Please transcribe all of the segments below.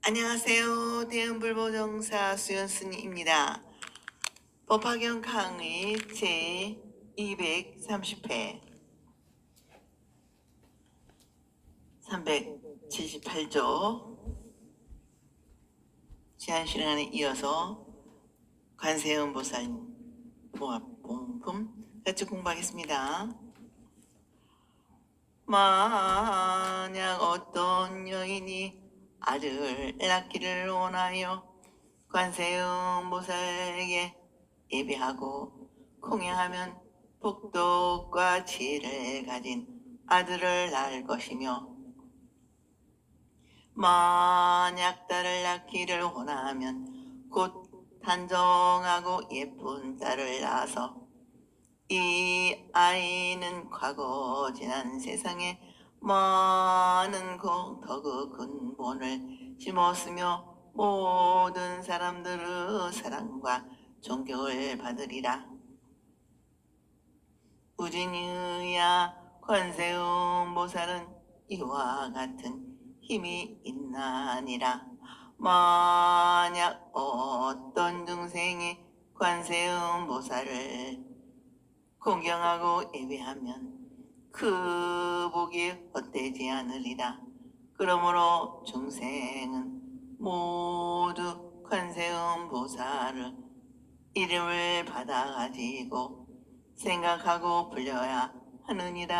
안녕하세요. 대은불보정사 수연스님입니다. 법화경 강의 제 230회 378조 지난 시간에 이어서 관세음보살 모합봉품 같이 공부하겠습니다. 만약 어떤 여인이 아들 낳기를 원하여 관세음보살에게 예배하고 공양하면 복덕과 지혜를 가진 아들을 낳을 것이며, 만약 딸을 낳기를 원하면 곧 단정하고 예쁜 딸을 낳아서 이 아이는 과거 지난 세상에 많은 덕의 근본을 심었으며 모든 사람들의 사랑과 존경을 받으리라. 우진이야, 관세음보살은 이와 같은 힘이 있나니라. 만약 어떤 중생이 관세음보살을 공경하고 예배하면 그 복이 헛되지 않으리라. 그러므로 중생은 모두 관세음보살의 이름을 받아가지고 생각하고 불려야 하느니라.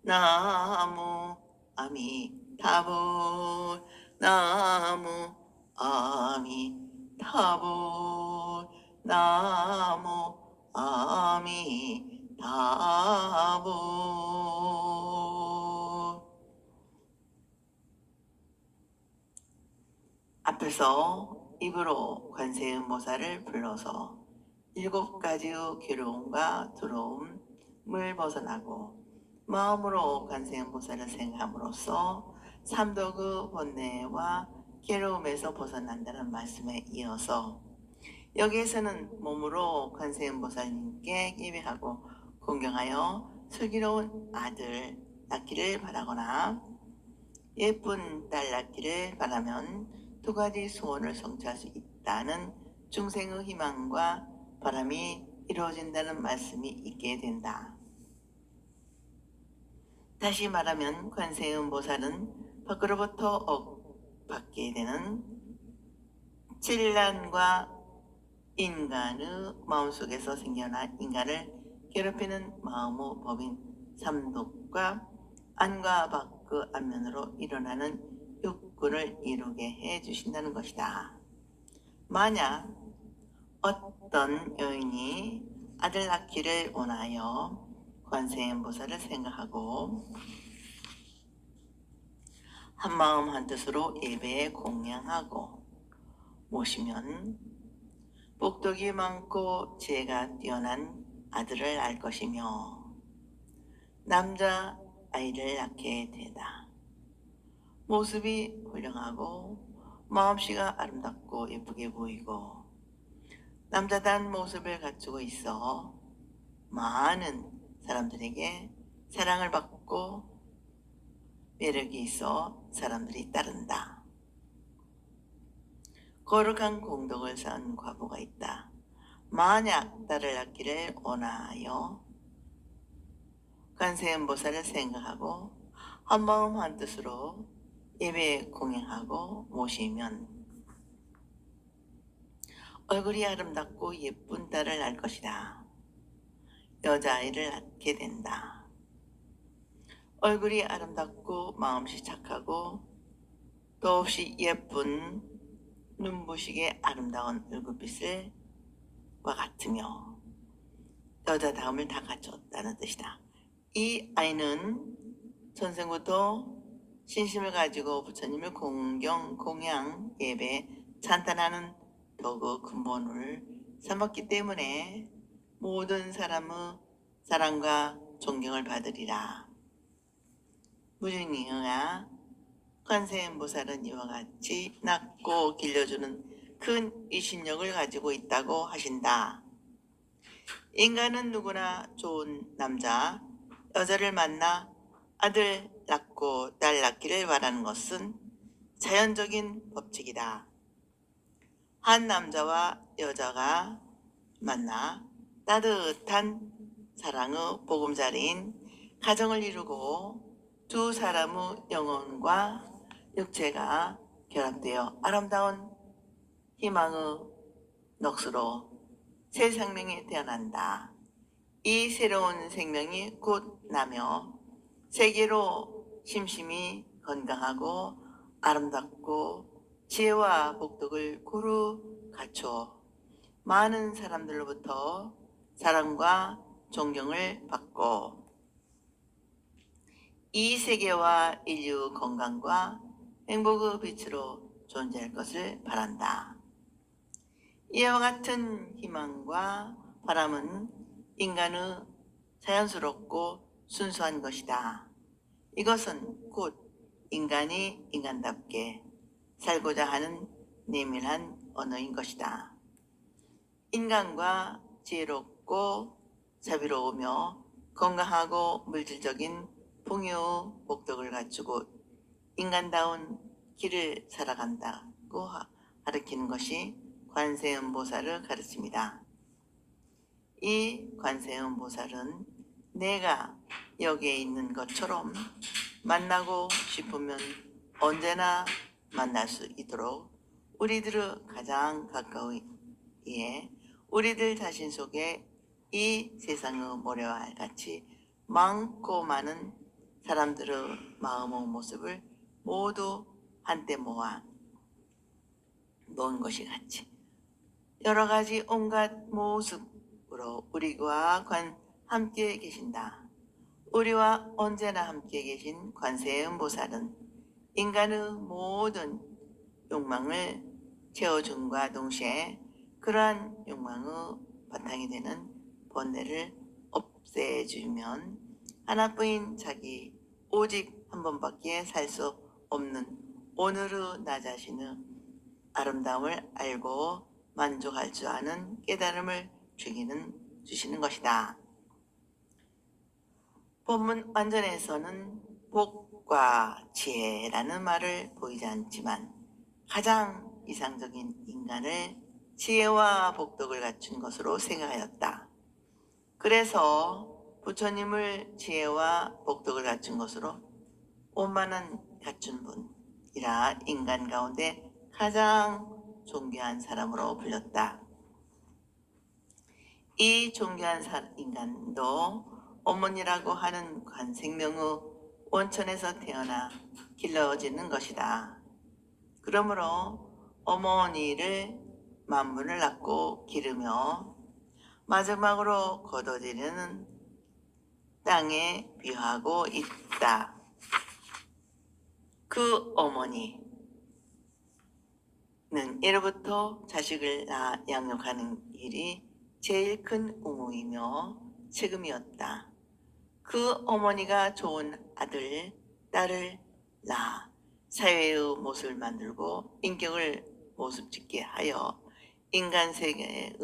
나무 아미타불, 나무 아미타불, 나무 아미타불. 앞에서 입으로 관세음보살을 불러서 7가지의 괴로움과 두려움을 벗어나고 마음으로 관세음보살을 생각함으로써 삼독의 번뇌와 괴로움에서 벗어난다는 말씀에 이어서 여기에서는 몸으로 관세음보살님께 예배하고 공경하여 슬기로운 아들 낳기를 바라거나 예쁜 딸 낳기를 바라면 2가지 소원을 성취할 수 있다는 중생의 희망과 바람이 이루어진다는 말씀이 있게 된다. 다시 말하면 관세음보살은 밖으로부터 받게 되는 질란과 인간의 마음속에서 생겨난 인간을 괴롭히는 마음의 법인 삼독과 안과 밖의 안면으로 일어나는 욕구를 이루게 해주신다는 것이다. 만약 어떤 여인이 아들 낳기를 원하여 관세음보살을 생각하고 한마음 한뜻으로 예배에 공양하고 모시면 복덕이 많고 지혜가 뛰어난 아들을 낳을 것이며 남자 아이를 낳게 되다. 모습이 훌륭하고 마음씨가 아름답고 예쁘게 보이고 남자다운 모습을 갖추고 있어 많은 사람들에게 사랑을 받고 매력이 있어 사람들이 따른다. 거룩한 공덕을 쌓은 과부가 있다. 만약 딸을 낳기를 원하여 관세음보살을 생각하고 한마음 한뜻으로 예배 공양하고 모시면 얼굴이 아름답고 예쁜 딸을 낳을 것이다. 여자아이를 낳게 된다. 얼굴이 아름답고 마음씨 착하고 더없이 예쁜 눈부시게 아름다운 얼굴빛을 과 같으며 여자다움을 다 갖췄다는 뜻이다. 이 아이는 전생부터 신심을 가지고 부처님을 공경, 공양, 예배, 찬탄하는 덕의 근본을 삼았기 때문에 모든 사람의 사랑과 존경을 받으리라. 무중이여야 관세음보살은 이와 같이 낳고 길러주는 큰 이신력을 가지고 있다고 하신다. 인간은 누구나 좋은 남자, 여자를 만나 아들 낳고 딸 낳기를 바라는 것은 자연적인 법칙이다. 한 남자와 여자가 만나 따뜻한 사랑의 보금자리인 가정을 이루고 두 사람의 영혼과 육체가 결합되어 아름다운 희망의 넋으로 새 생명이 태어난다. 이 새로운 생명이 곧 나며 세계로 심심히 건강하고 아름답고 지혜와 복덕을 고루 갖춰 많은 사람들로부터 사랑과 존경을 받고 이 세계와 인류 건강과 행복의 빛으로 존재할 것을 바란다. 이와 같은 희망과 바람은 인간의 자연스럽고 순수한 것이다. 이것은 곧 인간이 인간답게 살고자 하는 내밀한 언어인 것이다. 인간과 지혜롭고 자비로우며 건강하고 물질적인 풍요의 복덕을 갖추고 인간다운 길을 살아간다고 가르치는 것이 관세음보살을 가르칩니다. 이 관세음보살은 내가 여기에 있는 것처럼 만나고 싶으면 언제나 만날 수 있도록 우리들의 가장 가까이에 우리들 자신 속에 이 세상의 모래와 같이 많고 많은 사람들의 마음의 모습을 모두 한때 모은 것이 같이 여러 가지 온갖 모습으로 우리와 함께 계신다. 우리와 언제나 함께 계신 관세음보살은 인간의 모든 욕망을 채워줌과 동시에 그러한 욕망의 바탕이 되는 번뇌를 없애주면 하나뿐인 자기 오직 한 번밖에 살 수 없는 오늘의 나 자신의 아름다움을 알고 만족할 줄 아는 깨달음을 주시는 것이다. 본문 완전에서는 복과 지혜라는 말을 보이지 않지만 가장 이상적인 인간을 지혜와 복덕을 갖춘 것으로 생각하였다. 그래서 부처님을 지혜와 복덕을 갖춘 것으로 오만한 갖춘 분이라 인간 가운데 가장 존귀한 사람으로 불렸다. 이 존귀한 인간도 어머니라고 하는 관생명의 원천에서 태어나 길러지는 것이다. 그러므로 어머니를 만물을 낳고 기르며 마지막으로 거둬들이는 땅에 비유하고 있다. 그 어머니는 예로부터 자식을 낳아 양육하는 일이 제일 큰 의무이며 책임이었다. 그 어머니가 좋은 아들, 딸을 낳아 사회의 모습을 만들고 인격을 모습짓게 하여 인간 세계의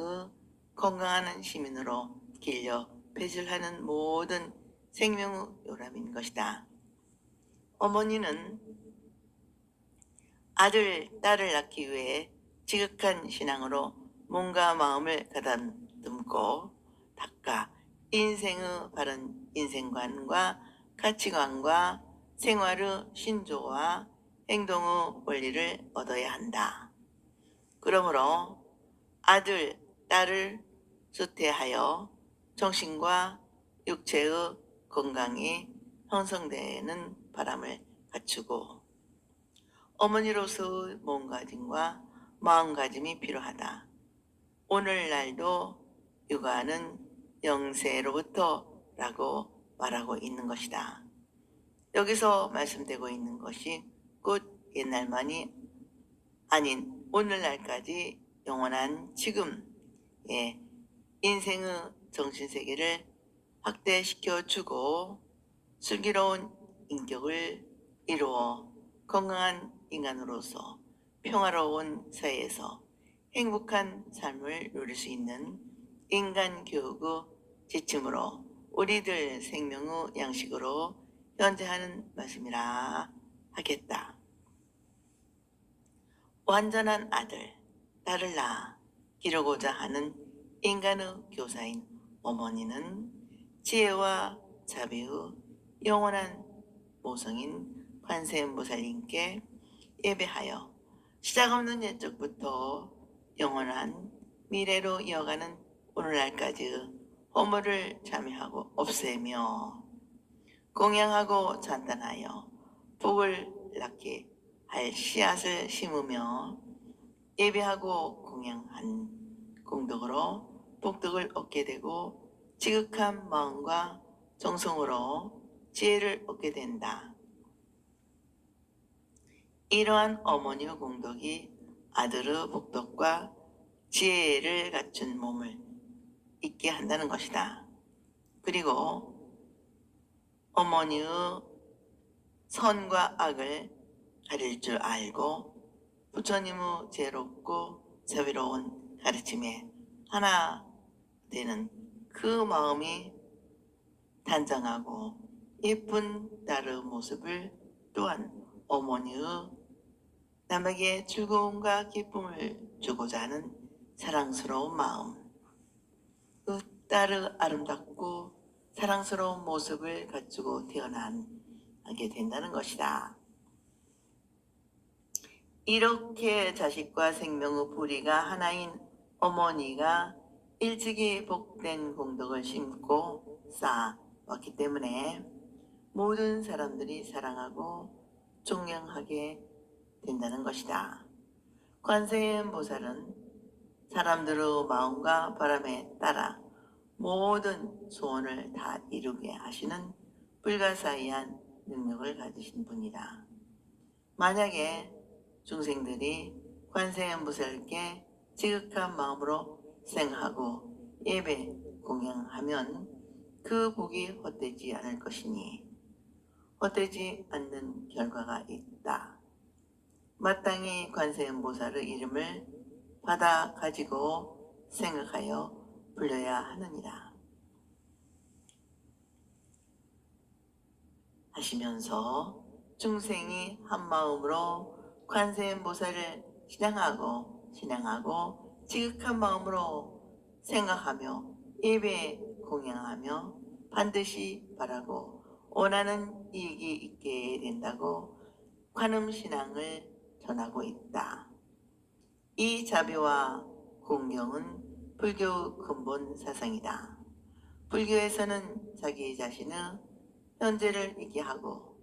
건강한 시민으로 길려 배출하는 모든 생명의 요람인 것이다. 어머니는 아들, 딸을 낳기 위해 지극한 신앙으로 몸과 마음을 가다듬고 닦아 인생의 바른 인생관과 가치관과 생활의 신조와 행동의 원리를 얻어야 한다. 그러므로 아들, 딸을 수태하여 정신과 육체의 건강이 형성되는 바람을 갖추고 어머니로서의 몸가짐과 마음가짐이 필요하다. 오늘날도 육아는 영세로부터라고 말하고 있는 것이다. 여기서 말씀되고 있는 것이 곧 옛날만이 아닌 오늘날까지 영원한 지금의 인생의 정신세계를 확대시켜주고 슬기로운 인격을 이루어 건강한 인간으로서 평화로운 사회에서 행복한 삶을 누릴 수 있는 인간 교육의 지침으로 우리들 생명의 양식으로 현재하는 말씀이라 하겠다. 완전한 아들, 딸을 낳아 기르고자 하는 인간의 교사인 어머니는 지혜와 자비의 영원한 모성인 관세음보살님께 예배하여 시작 없는 옛적부터 영원한 미래로 이어가는 오늘날까지의 허물을 참여하고 없애며 공양하고 찬탄하여 복을 낳게 할 씨앗을 심으며 예배하고 공양한 공덕으로 복덕을 얻게 되고 지극한 마음과 정성으로 지혜를 얻게 된다. 이러한 어머니의 공덕이 아들의 복덕과 지혜를 갖춘 몸을 있게 한다는 것이다. 그리고 어머니의 선과 악을 가릴 줄 알고 부처님의 지혜롭고 자비로운 가르침에 하나 되는 그 마음이 단정하고 예쁜 딸의 모습을 또한 어머니의 남에게 즐거움과 기쁨을 주고자 하는 사랑스러운 마음, 그 딸의 아름답고 사랑스러운 모습을 갖추고 태어나게 된다는 것이다. 이렇게 자식과 생명의 뿌리가 하나인 어머니가 일찍이 복된 공덕을 심고 쌓아왔기 때문에 모든 사람들이 사랑하고 존경하게 된다는 것이다. 관세음보살은 사람들의 마음과 바람에 따라 모든 소원을 다 이루게 하시는 불가사의한 능력을 가지신 분이다. 만약에 중생들이 관세음보살께 지극한 마음으로 생하고 예배 공양하면 그 복이 헛되지 않을 것이니 헛되지 않는 결과가 있다. 마땅히 관세음보살의 이름을 받아 가지고 생각하여 불려야 하느니라 하시면서 중생이 한마음으로 관세음보살을 신앙하고 지극한 마음으로 생각하며 예배 공양하며 반드시 바라고 원하는 이익이 있게 된다고 관음신앙을 전하고 있다. 이 자비와 공경은 불교의 근본 사상이다. 불교에서는 자기 자신의 현재를 얘기하고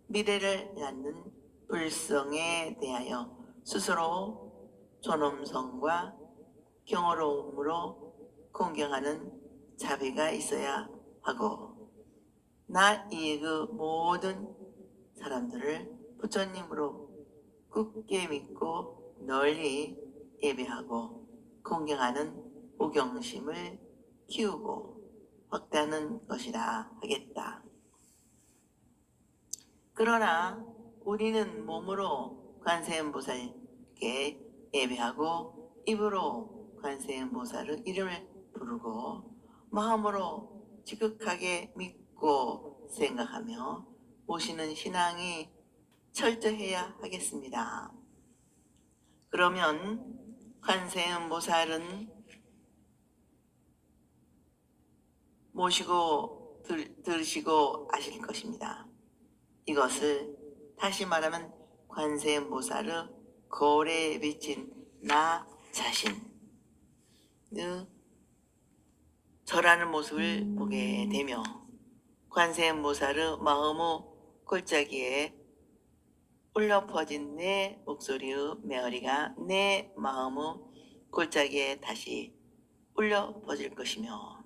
미래를 낳는 불성에 대하여 스스로 존엄성과 경어로움으로 공경하는 자비가 있어야 하고 나 이익의 모든 사람들을 부처님으로 굳게 믿고 널리 예배하고 공경하는 호경심을 키우고 확대하는 것이라 하겠다. 그러나 우리는 몸으로 관세음보살께 예배하고 입으로 관세음보살의 이름을 부르고 마음으로 지극하게 믿고 생각하며 모시는 신앙이 철저해야 하겠습니다. 그러면 관세음보살은 모시고 들으시고 아실 것입니다. 이것을 다시 말하면 관세음보살의 거울에 비친 나 자신의 절하는 모습을 보게 되며 관세음보살의 마음의 골짜기에 울려 퍼진 내 목소리의 메어리가 내 마음의 골짜기에 다시 울려 퍼질 것이며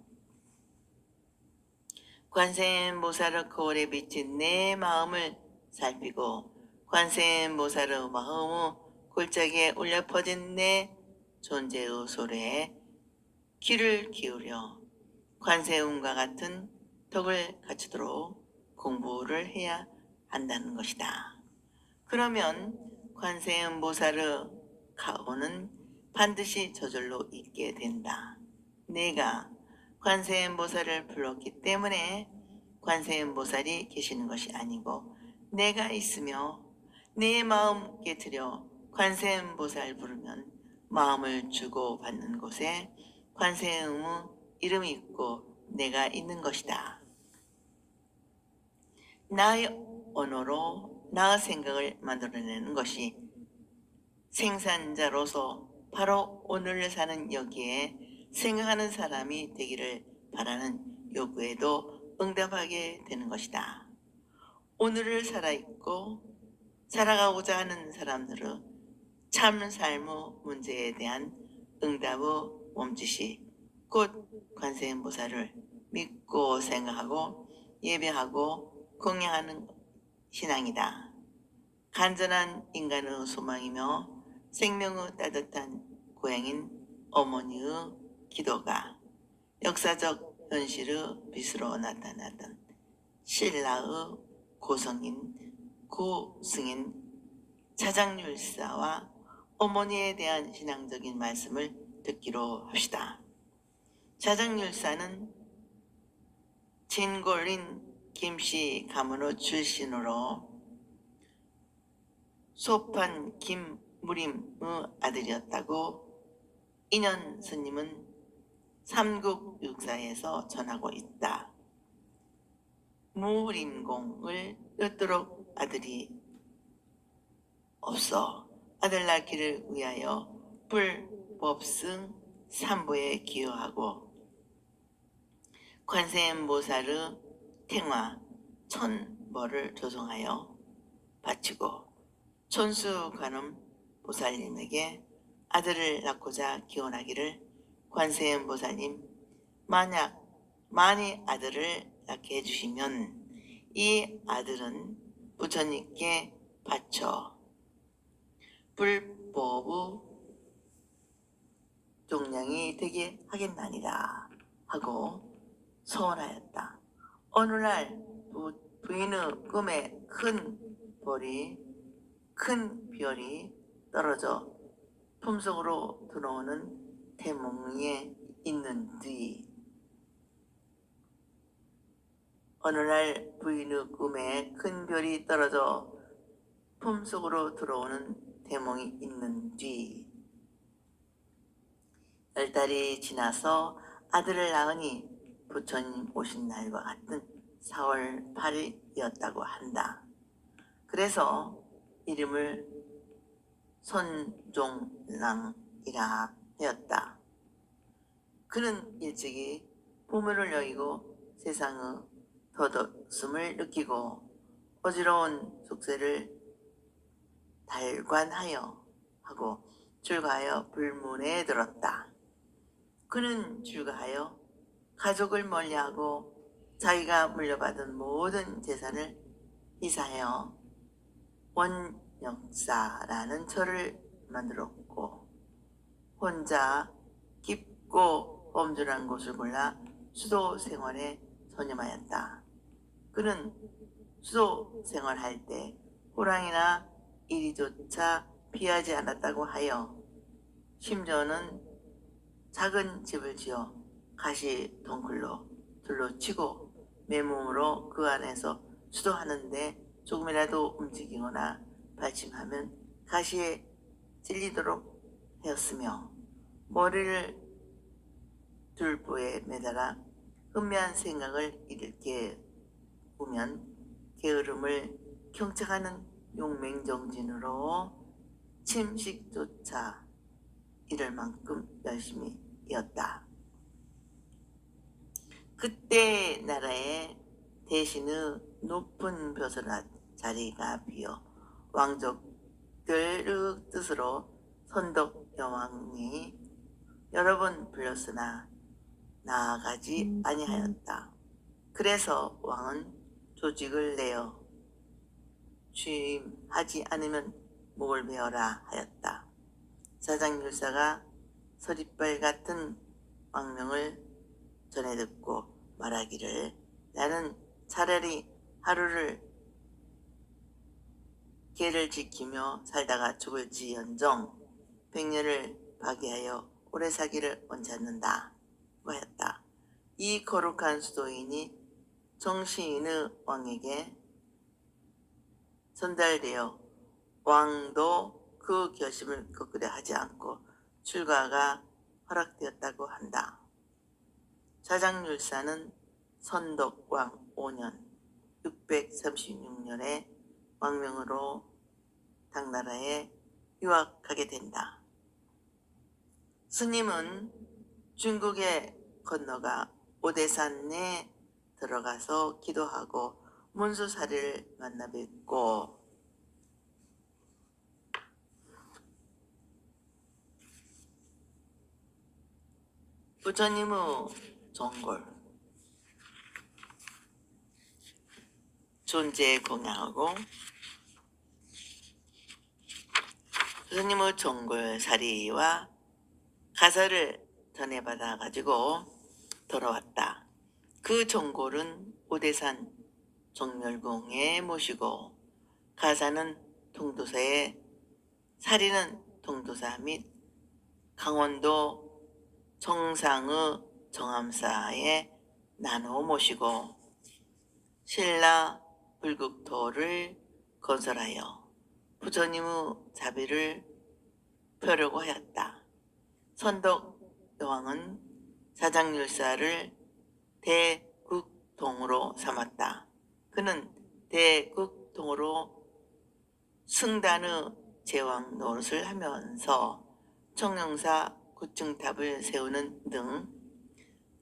관세음보살의 거울에 비친 내 마음을 살피고 관세음보살의 마음의 골짜기에 울려 퍼진 내 존재의 소리에 귀를 기울여 관세음과 같은 덕을 갖추도록 공부를 해야 한다는 것이다. 그러면 관세음보살의 가호는 반드시 저절로 있게 된다. 내가 관세음보살을 불렀기 때문에 관세음보살이 계시는 것이 아니고 내가 있으며 내 마음 깨트려 관세음보살 부르면 마음을 주고 받는 곳에 관세음의 이름이 있고 내가 있는 것이다. 나의 언어로 나의 생각을 만들어내는 것이 생산자로서 바로 오늘을 사는 여기에 생각하는 사람이 되기를 바라는 요구에도 응답하게 되는 것이다. 오늘을 살아있고 살아가고자 하는 사람들의 참 삶의 문제에 대한 응답의 몸짓이 곧 관세음보살을 믿고 생각하고 예배하고 공양하는 신앙이다. 간절한 인간의 소망이며 생명의 따뜻한 고향인 어머니의 기도가 역사적 현실의 빛으로 나타나던 신라의 고성인 고승인 자장률사와 어머니에 대한 신앙적인 말씀을 듣기로 합시다. 자장률사는 진골인 김씨 가문의 출신으로 소판 김무림의 아들이었다고 인현 스님은 삼국육사에서 전하고 있다. 무림공을 얻도록 아들이 없어 아들 낳기를 위하여 불법승 삼보에 기여하고 관세음보살의 탱화 천벌을 조성하여 바치고 촌수관음 보살님에게 아들을 낳고자 기원하기를 관세음보살님 만약 아들을 낳게 해주시면 이 아들은 부처님께 바쳐 불법의 종량이 되게 하겠나니라 하고 소원하였다. 어느 날 부인의 꿈에 큰 별이 떨어져 품속으로 들어오는 태몽에 있는 뒤 어느 날 부인의 꿈에 큰 별이 떨어져 품속으로 들어오는 태몽이 있는 뒤 10달이 지나서 아들을 낳으니 부처님 오신 날과 같은 4월 8일이었다고 한다. 그래서 이름을 손종랑이라 하였다. 그는 일찍이 보물을 여의고 세상의 덧없음을 느끼고 어지러운 속세를 달관하여 하고 출가하여 불문에 들었다. 그는 출가하여 가족을 멀리하고 자기가 물려받은 모든 재산을 이사하여 원역사라는 절을 만들었고 혼자 깊고 엄준한 곳을 골라 수도 생활에 전념하였다. 그는 수도 생활할 때 호랑이나 이리조차 피하지 않았다고 하여 심지어는 작은 집을 지어 가시 덩굴로 둘러치고 맨몸으로 그 안에서 수도하는데 조금이라도 움직이거나 발침하면 가시에 찔리도록 하였으며 머리를 들보에 매달아 은미한 생각을 일깨 보면 게으름을 경책하는 용맹정진으로 침식조차 이럴 만큼 열심히 이었다. 그때 나라에 대신의 높은 벼슬 자리가 비어 왕족들의 뜻으로 선덕 여왕이 여러 번 불렸으나 나아가지 아니하였다. 그래서 왕은 조직을 내어 취임하지 않으면 목을 베어라 하였다. 자장률사가 서리빨 같은 왕명을 전해 듣고 말하기를 나는 차라리 하루를 계를 지키며 살다가 죽을지언정 100년을 파괴하여 오래 살기를 원치 않는다 하였다. 이 거룩한 수도인이 정신의 왕에게 전달되어 왕도 그 결심을 거꾸려 하지 않고 출가가 허락되었다고 한다. 자장률사는 선덕왕 5년 636년에 왕명으로 당나라에 유학하게 된다. 스님은 중국에 건너가 오대산에 들어가서 기도하고 문수사리를 만나 뵙고 부처님의 정골 존재 공양하고 부처님의 정골 사리와 가설을 전해받아 가지고 돌아왔다. 그 정골은 오대산 정멸궁에 모시고 가사는 통도사에 사리는 통도사 및 강원도 정상의 정암사에 나누어 모시고 신라 불국토를 건설하여 부처님의 자비를 펴려고 하였다. 선덕 여왕은 자장률사를 대국통으로 삼았다. 그는 대국통으로 승단의 제왕 노릇을 하면서 청룡사 구층탑을 세우는 등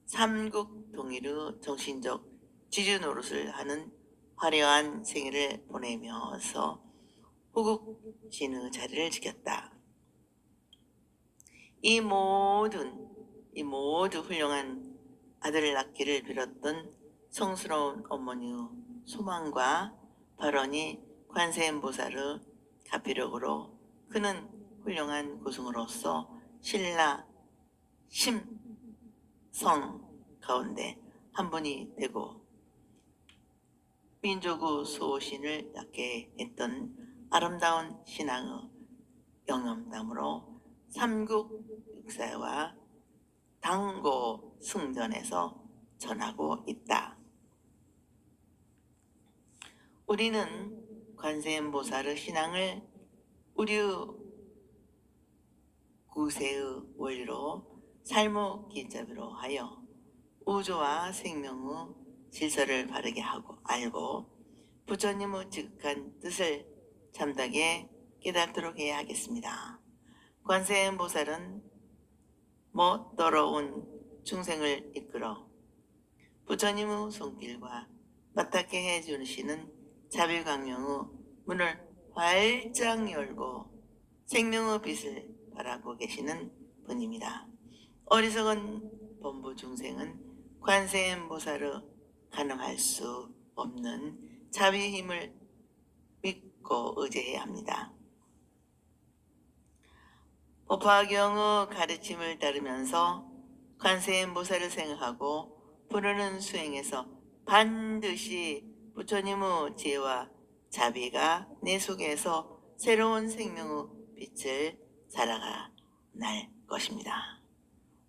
삼국 통일의 정신적 지주 노릇을 하는 화려한 생애를 보내면서 후국신의 자리를 지켰다. 이 모두 훌륭한 아들을 낳기를 빌었던 성스러운 어머니의 소망과 발언이 관세음보살의 가피력으로 그는 훌륭한 고승으로서 신라 심성 가운데 한 분이 되고 민족의 소신을 낳게 했던 아름다운 신앙의 영험담으로 삼국 역사와 당고 승전에서 전하고 있다. 우리는 관세음보살의 신앙을 우리의 구세의 원리로 삶의 길잡이로 하여 우주와 생명의 질서를 바르게 하고 알고 부처님의 지극한 뜻을 참되게 깨닫도록 해야 하겠습니다. 관세음보살은 멋더러운 중생을 이끌어 부처님의 손길과 맞닿게 해주시는 자비광명의 문을 활짝 열고 생명의 빛을 바라고 계시는 분입니다. 어리석은 범부 중생은 관세음보살의 가능할 수 없는 자비의 힘을 믿고 의지해야 합니다. 법화경의 가르침을 따르면서 관세음보살을 생각하고 부르는 수행에서 반드시 부처님의 지혜와 자비가 내 속에서 새로운 생명의 빛을 살아가 날 것입니다.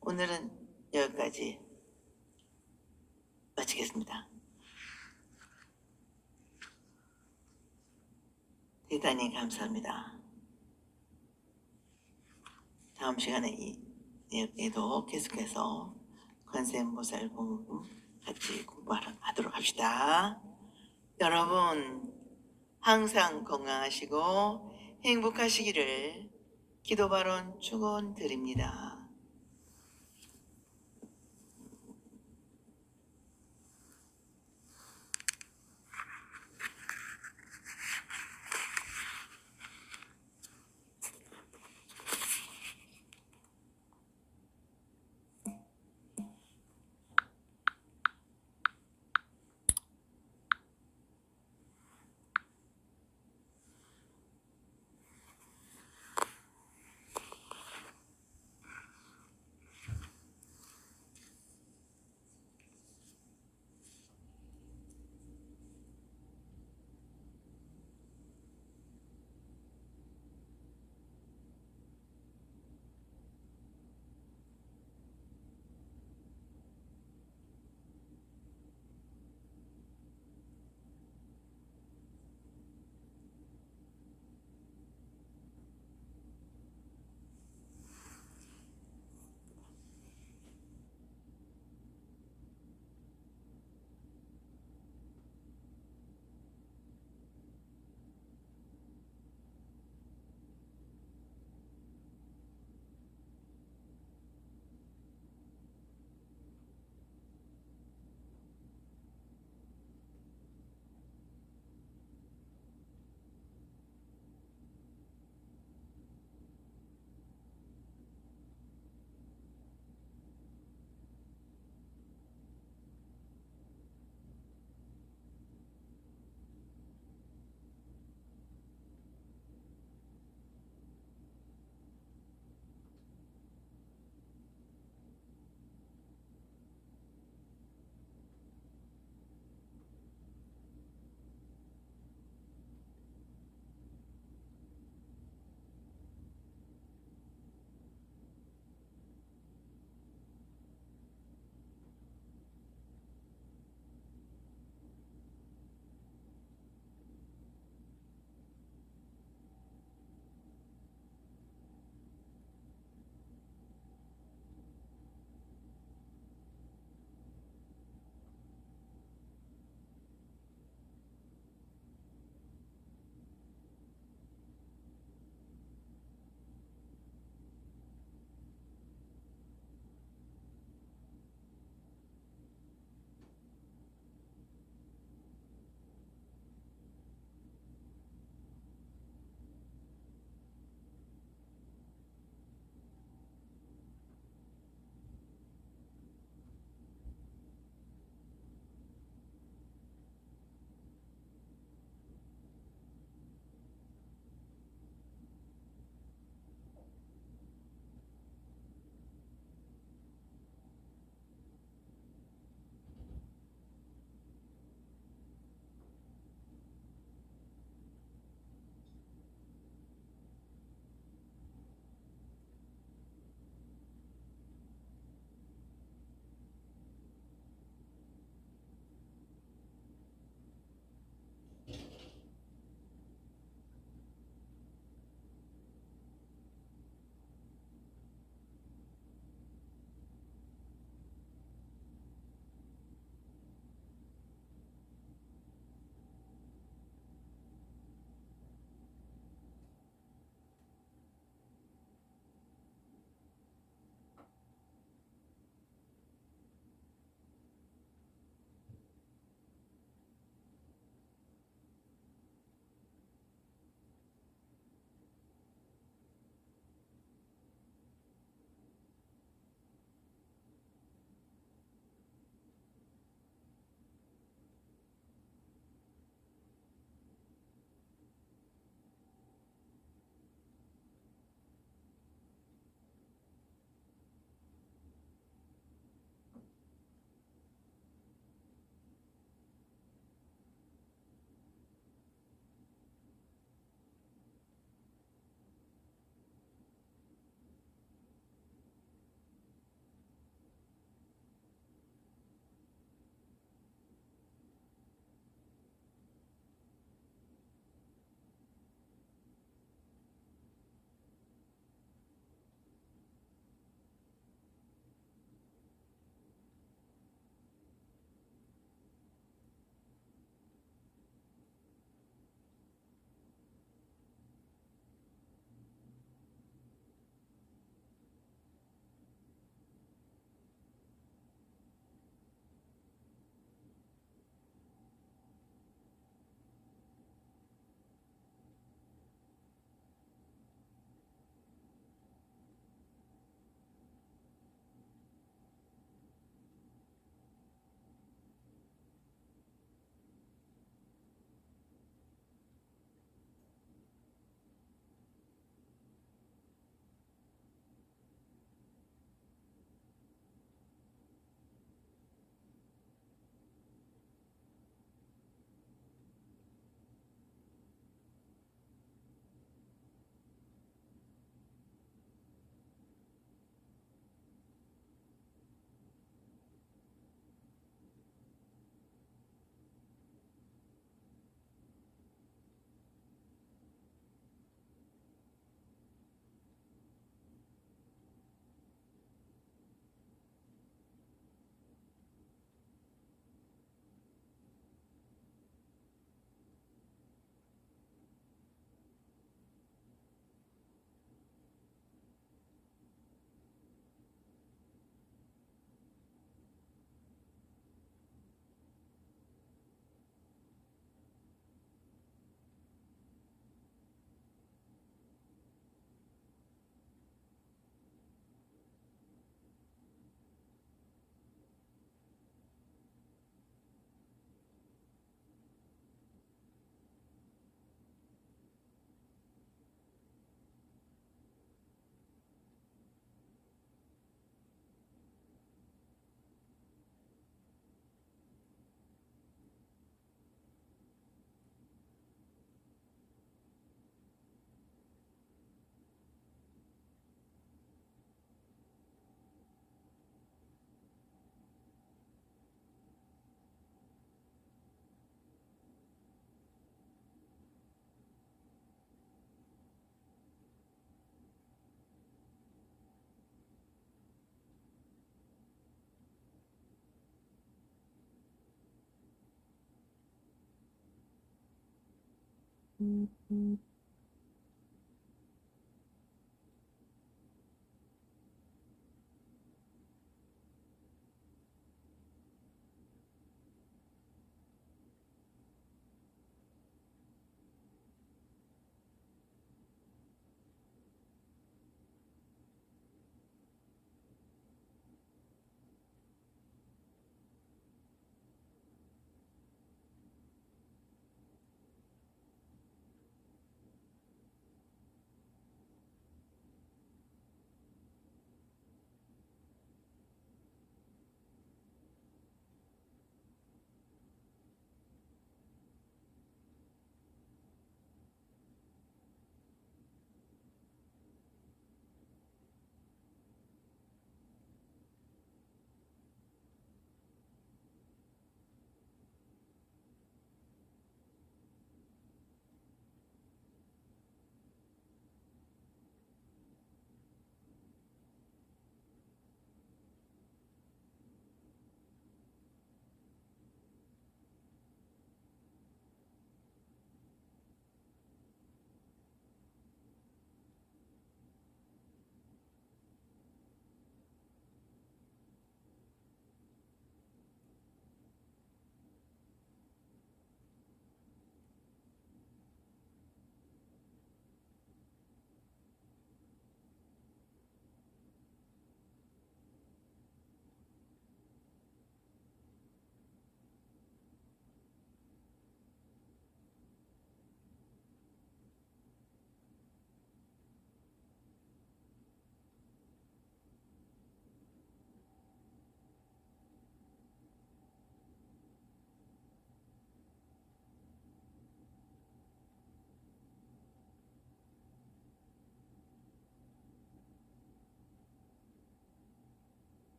오늘은 여기까지 마치겠습니다. 대단히 감사합니다. 다음 시간에 에도 계속해서 관세음보살 공부 같이 공부하도록 합시다. 여러분 항상 건강하시고 행복하시기를 기도발언 축원드립니다.